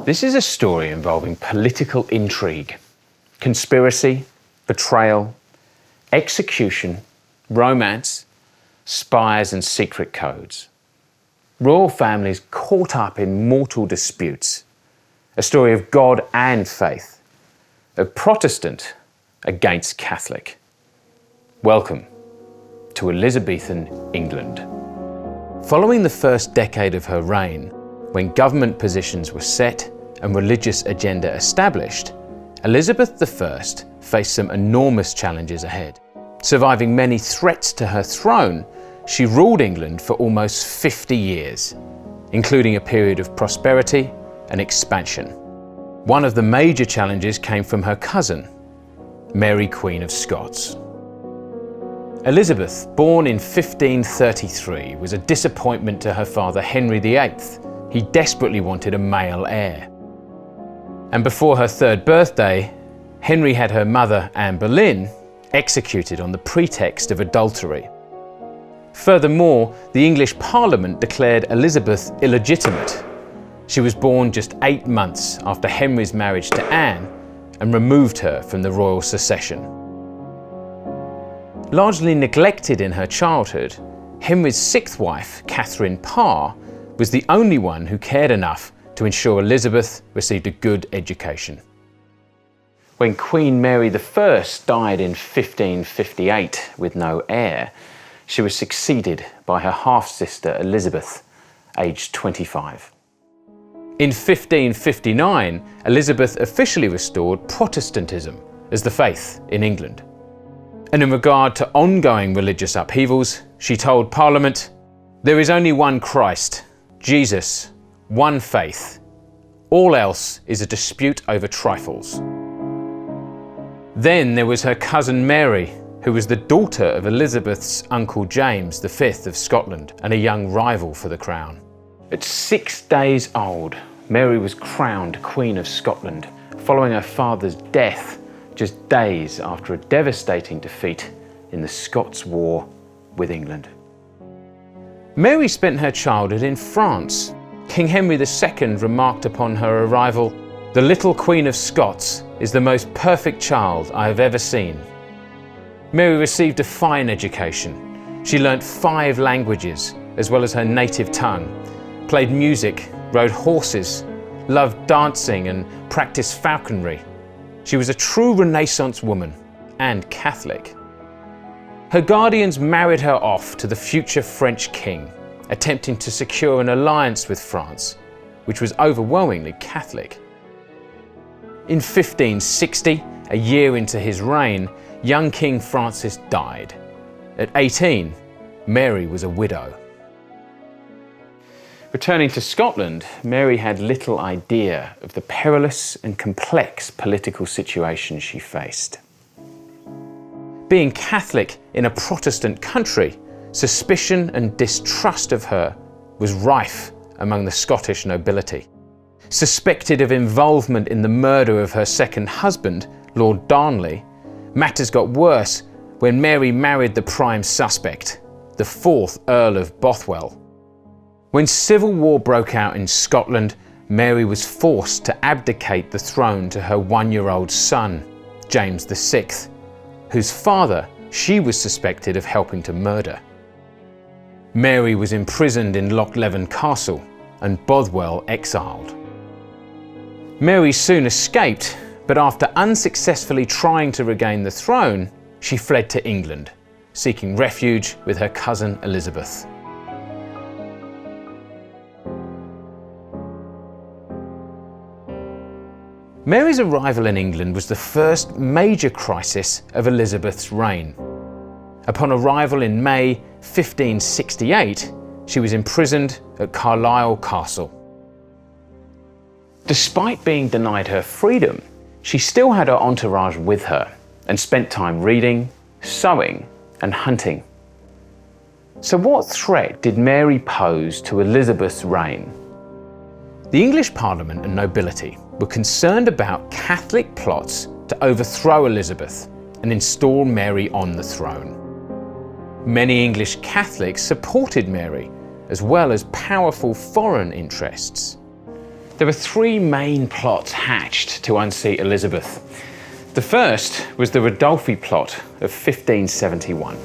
This is a story involving political intrigue, conspiracy, betrayal, execution, romance, spies and secret codes. Royal families caught up in mortal disputes. A story of God and faith, of Protestant against Catholic. Welcome to Elizabethan England. Following the first decade of her reign, when government positions were set and religious agenda established, Elizabeth I faced some enormous challenges ahead. Surviving many threats to her throne, she ruled England for almost 50 years, including a period of prosperity and expansion. One of the major challenges came from her cousin, Mary, Queen of Scots. Elizabeth, born in 1533, was a disappointment to her father Henry VIII. He desperately wanted a male heir. And before her third birthday, Henry had her mother, Anne Boleyn, executed on the pretext of adultery. Furthermore, the English Parliament declared Elizabeth illegitimate. She was born just 8 months after Henry's marriage to Anne and removed her from the royal succession. Largely neglected in her childhood, Henry's sixth wife, Catherine Parr, was the only one who cared enough to ensure Elizabeth received a good education. When Queen Mary I died in 1558 with no heir, she was succeeded by her half-sister Elizabeth, aged 25. In 1559, Elizabeth officially restored Protestantism as the faith in England. And in regard to ongoing religious upheavals, she told Parliament, "There is only one Christ, Jesus, one faith. All else is a dispute over trifles." Then there was her cousin Mary, who was the daughter of Elizabeth's uncle James V of Scotland and a young rival for the crown. At 6 days old, Mary was crowned Queen of Scotland, following her father's death just days after a devastating defeat in the Scots War with England. Mary spent her childhood in France. King Henry II remarked upon her arrival, "The little Queen of Scots is the most perfect child I have ever seen." Mary received a fine education. She learnt 5 languages, as well as her native tongue, played music, rode horses, loved dancing and practiced falconry. She was a true Renaissance woman and Catholic. Her guardians married her off to the future French king, attempting to secure an alliance with France, which was overwhelmingly Catholic. In 1560, a year into his reign, young King Francis died. At 18, Mary was a widow. Returning to Scotland, Mary had little idea of the perilous and complex political situation she faced. Being Catholic in a Protestant country, suspicion and distrust of her was rife among the Scottish nobility. Suspected of involvement in the murder of her second husband, Lord Darnley, matters got worse when Mary married the prime suspect, the 4th Earl of Bothwell. When civil war broke out in Scotland, Mary was forced to abdicate the throne to her 1-year-old son, James VI, whose father she was suspected of helping to murder. Mary was imprisoned in Lochleven Castle and Bothwell exiled. Mary soon escaped, but after unsuccessfully trying to regain the throne, she fled to England, seeking refuge with her cousin Elizabeth. Mary's arrival in England was the first major crisis of Elizabeth's reign. Upon arrival in May 1568, she was imprisoned at Carlisle Castle. Despite being denied her freedom, she still had her entourage with her and spent time reading, sewing and hunting. So what threat did Mary pose to Elizabeth's reign? The English Parliament and nobility were concerned about Catholic plots to overthrow Elizabeth and install Mary on the throne. Many English Catholics supported Mary, as well as powerful foreign interests. There were three main plots hatched to unseat Elizabeth. The first was the Ridolfi plot of 1571.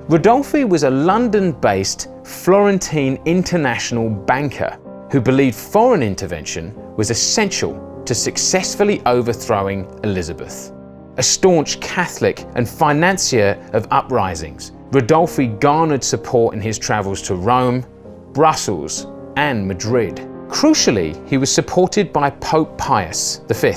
Ridolfi was a London-based Florentine international banker who believed foreign intervention was essential to successfully overthrowing Elizabeth. A staunch Catholic and financier of uprisings, Ridolfi garnered support in his travels to Rome, Brussels, and Madrid. Crucially, he was supported by Pope Pius V,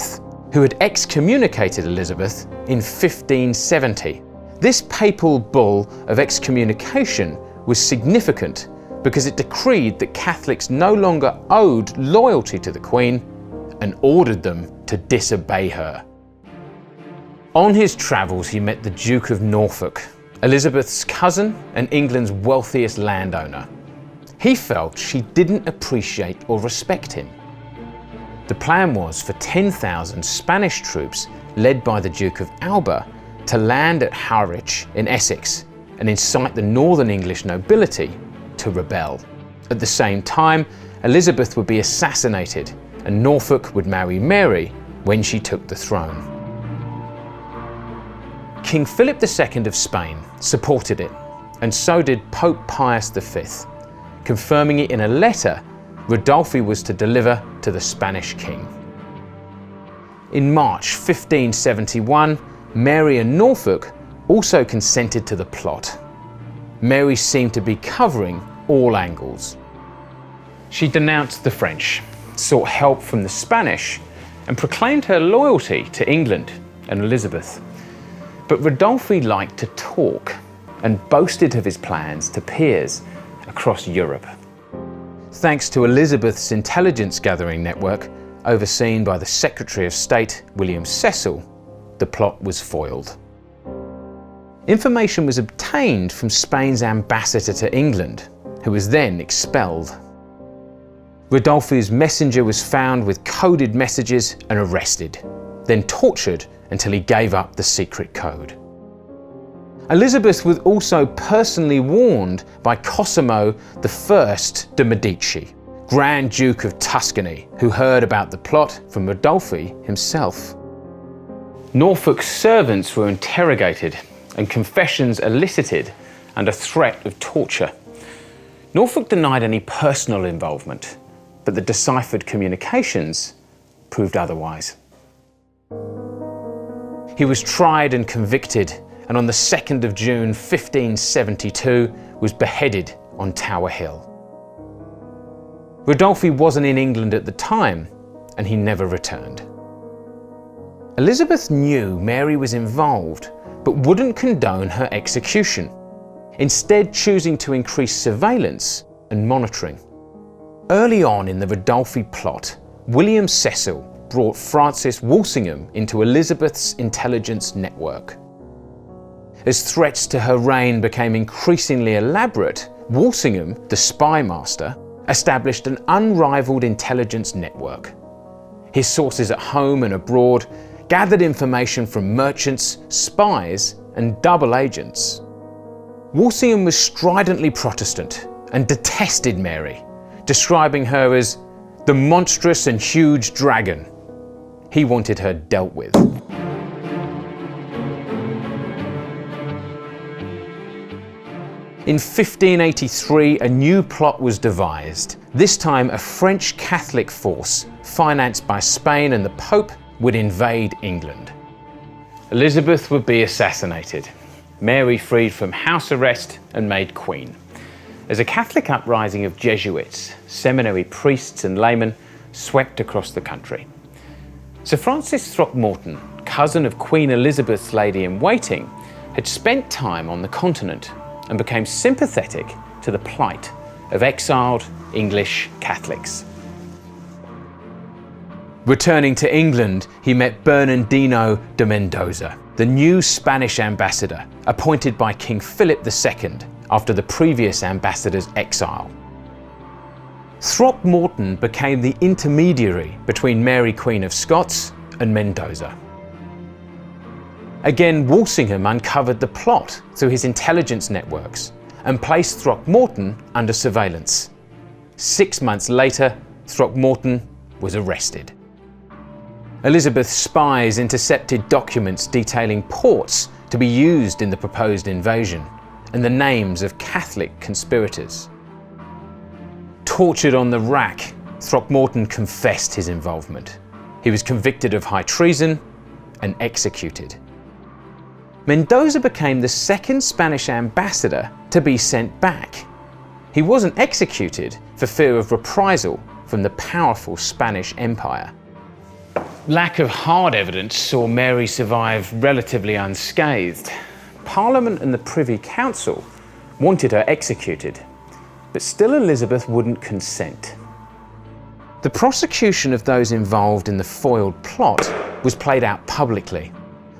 who had excommunicated Elizabeth in 1570. This papal bull of excommunication was significant because it decreed that Catholics no longer owed loyalty to the Queen and ordered them to disobey her. On his travels, he met the Duke of Norfolk, Elizabeth's cousin and England's wealthiest landowner. He felt she didn't appreciate or respect him. The plan was for 10,000 Spanish troops led by the Duke of Alba to land at Harwich in Essex and incite the northern English nobility to rebel. At the same time, Elizabeth would be assassinated and Norfolk would marry Mary when she took the throne. King Philip II of Spain supported it, and so did Pope Pius V, confirming it in a letter Ridolfi was to deliver to the Spanish king. In March 1571, Mary and Norfolk also consented to the plot. Mary seemed to be covering all angles. She denounced the French, sought help from the Spanish, and proclaimed her loyalty to England and Elizabeth. But Ridolfi liked to talk and boasted of his plans to peers across Europe. Thanks to Elizabeth's intelligence gathering network, overseen by the Secretary of State William Cecil, the plot was foiled. Information was obtained from Spain's ambassador to England, who was then expelled. Ridolfi's messenger was found with coded messages and arrested, then tortured until he gave up the secret code. Elizabeth was also personally warned by Cosimo I de' Medici, Grand Duke of Tuscany, who heard about the plot from Ridolfi himself. Norfolk's servants were interrogated and confessions elicited under threat of torture. Norfolk denied any personal involvement, but the deciphered communications proved otherwise. He was tried and convicted, and on the 2nd of June 1572 was beheaded on Tower Hill. Ridolfi wasn't in England at the time, and he never returned. Elizabeth knew Mary was involved, but wouldn't condone her execution, instead choosing to increase surveillance and monitoring. Early on in the Ridolfi plot, William Cecil brought Francis Walsingham into Elizabeth's intelligence network. As threats to her reign became increasingly elaborate, Walsingham, the spy master, established an unrivaled intelligence network. His sources at home and abroad gathered information from merchants, spies, and double agents. Walsingham was stridently Protestant and detested Mary, describing her as the monstrous and huge dragon. He wanted her dealt with. In 1583, a new plot was devised. This time, a French Catholic force, financed by Spain and the Pope, would invade England. Elizabeth would be assassinated, Mary freed from house arrest and made queen. As a Catholic uprising of Jesuits, seminary priests and laymen swept across the country. Sir Francis Throckmorton, cousin of Queen Elizabeth's lady-in-waiting, had spent time on the continent and became sympathetic to the plight of exiled English Catholics. Returning to England, he met Bernardino de Mendoza, the new Spanish ambassador, appointed by King Philip II after the previous ambassador's exile. Throckmorton became the intermediary between Mary Queen of Scots and Mendoza. Again, Walsingham uncovered the plot through his intelligence networks and placed Throckmorton under surveillance. 6 months later, Throckmorton was arrested. Elizabeth's spies intercepted documents detailing ports to be used in the proposed invasion and the names of Catholic conspirators. Tortured on the rack, Throckmorton confessed his involvement. He was convicted of high treason and executed. Mendoza became the second Spanish ambassador to be sent back. He wasn't executed for fear of reprisal from the powerful Spanish Empire. Lack of hard evidence saw Mary survive relatively unscathed. Parliament and the Privy Council wanted her executed, but still Elizabeth wouldn't consent. The prosecution of those involved in the foiled plot was played out publicly.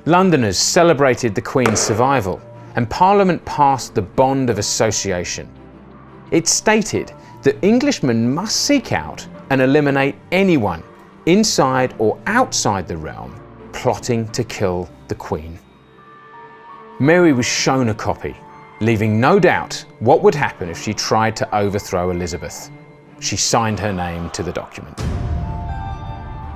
Londoners celebrated the Queen's survival, and Parliament passed the Bond of Association. It stated that Englishmen must seek out and eliminate anyone inside or outside the realm plotting to kill the Queen. Mary was shown a copy, leaving no doubt what would happen if she tried to overthrow Elizabeth. She signed her name to the document.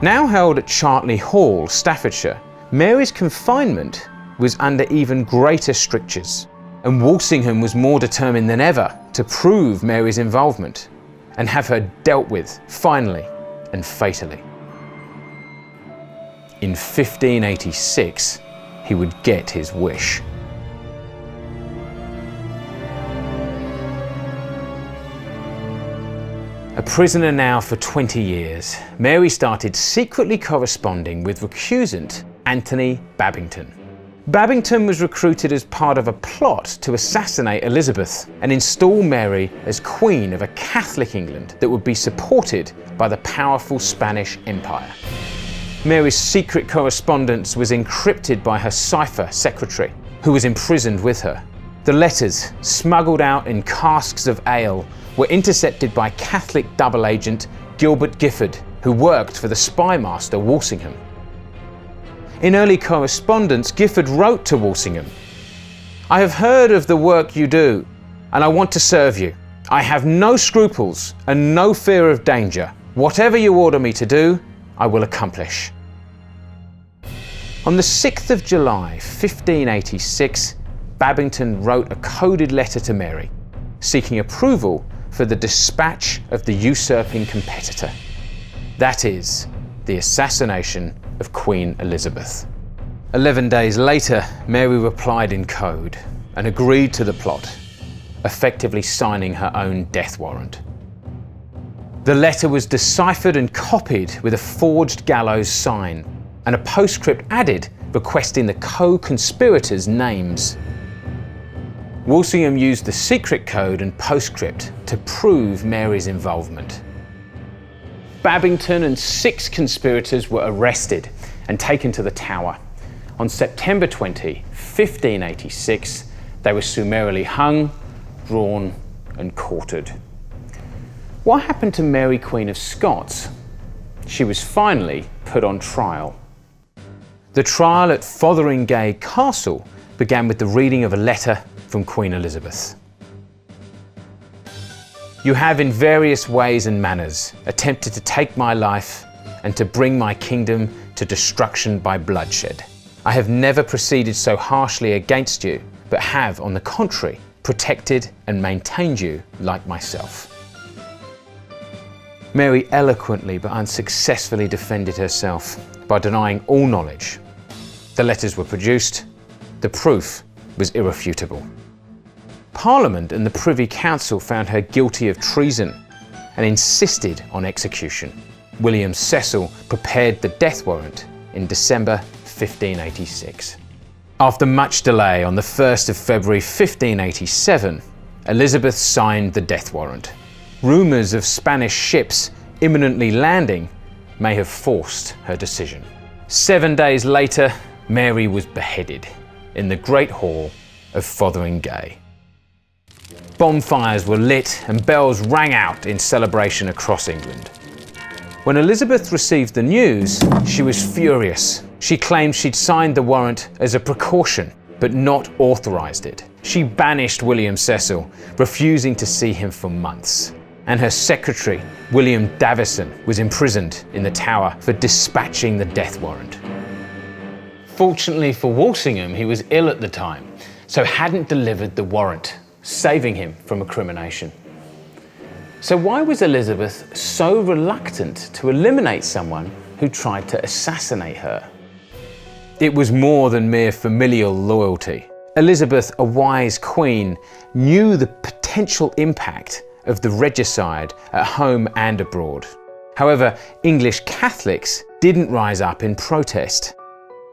Now held at Chartley Hall, Staffordshire, Mary's confinement was under even greater strictures, and Walsingham was more determined than ever to prove Mary's involvement and have her dealt with finally and fatally. In 1586, he would get his wish. A prisoner now for 20 years, Mary started secretly corresponding with recusant Anthony Babington. Babington was recruited as part of a plot to assassinate Elizabeth and install Mary as Queen of a Catholic England that would be supported by the powerful Spanish Empire. Mary's secret correspondence was encrypted by her cipher secretary, who was imprisoned with her. The letters, smuggled out in casks of ale, were intercepted by Catholic double agent Gilbert Gifford, who worked for the spy master Walsingham. In early correspondence, Gifford wrote to Walsingham, "I have heard of the work you do, and I want to serve you. I have no scruples and no fear of danger. Whatever you order me to do, I will accomplish." On the 6th of July, 1586, Babington wrote a coded letter to Mary, seeking approval for the dispatch of the usurping competitor. That is, the assassination of Queen Elizabeth. 11 days later, Mary replied in code and agreed to the plot, effectively signing her own death warrant. The letter was deciphered and copied with a forged gallows sign, and a postscript added requesting the co-conspirators' names. Walsingham used the secret code and postscript to prove Mary's involvement. Babington and 6 conspirators were arrested and taken to the Tower. On September 20, 1586, they were summarily hung, drawn, and quartered. What happened to Mary, Queen of Scots? She was finally put on trial. The trial at Fotheringay Castle began with the reading of a letter from Queen Elizabeth. "You have in various ways and manners attempted to take my life and to bring my kingdom to destruction by bloodshed. I have never proceeded so harshly against you, but have, on the contrary, protected and maintained you like myself." Mary eloquently but unsuccessfully defended herself by denying all knowledge. The letters were produced. The proof was irrefutable. Parliament and the Privy Council found her guilty of treason and insisted on execution. William Cecil prepared the death warrant in December 1586. After much delay, on the 1st of February 1587, Elizabeth signed the death warrant. Rumours of Spanish ships imminently landing may have forced her decision. 7 days later, Mary was beheaded in the Great Hall of Fotheringay. Bonfires were lit and bells rang out in celebration across England. When Elizabeth received the news, she was furious She claimed she'd signed the warrant as a precaution, but not authorised it. She banished William Cecil, refusing to see him for months. And her secretary, William Davison, was imprisoned in the Tower for dispatching the death warrant. Fortunately for Walsingham, he was ill at the time, so hadn't delivered the warrant, saving him from recrimination. So why was Elizabeth so reluctant to eliminate someone who tried to assassinate her? It was more than mere familial loyalty. Elizabeth, a wise queen, knew the potential impact of the regicide at home and abroad. However, English Catholics didn't rise up in protest.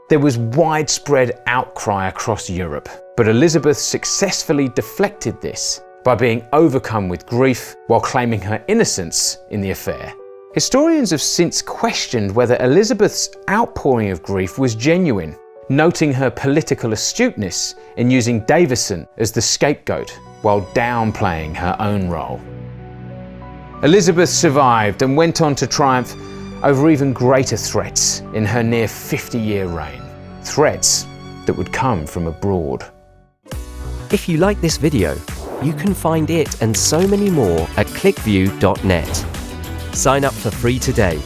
There was widespread outcry across Europe, but Elizabeth successfully deflected this by being overcome with grief while claiming her innocence in the affair. Historians have since questioned whether Elizabeth's outpouring of grief was genuine, noting her political astuteness in using Davison as the scapegoat while downplaying her own role. Elizabeth survived and went on to triumph over even greater threats in her near 50-year reign. Threats that would come from abroad. If you like this video, you can find it and so many more at clickview.net. Sign up for free today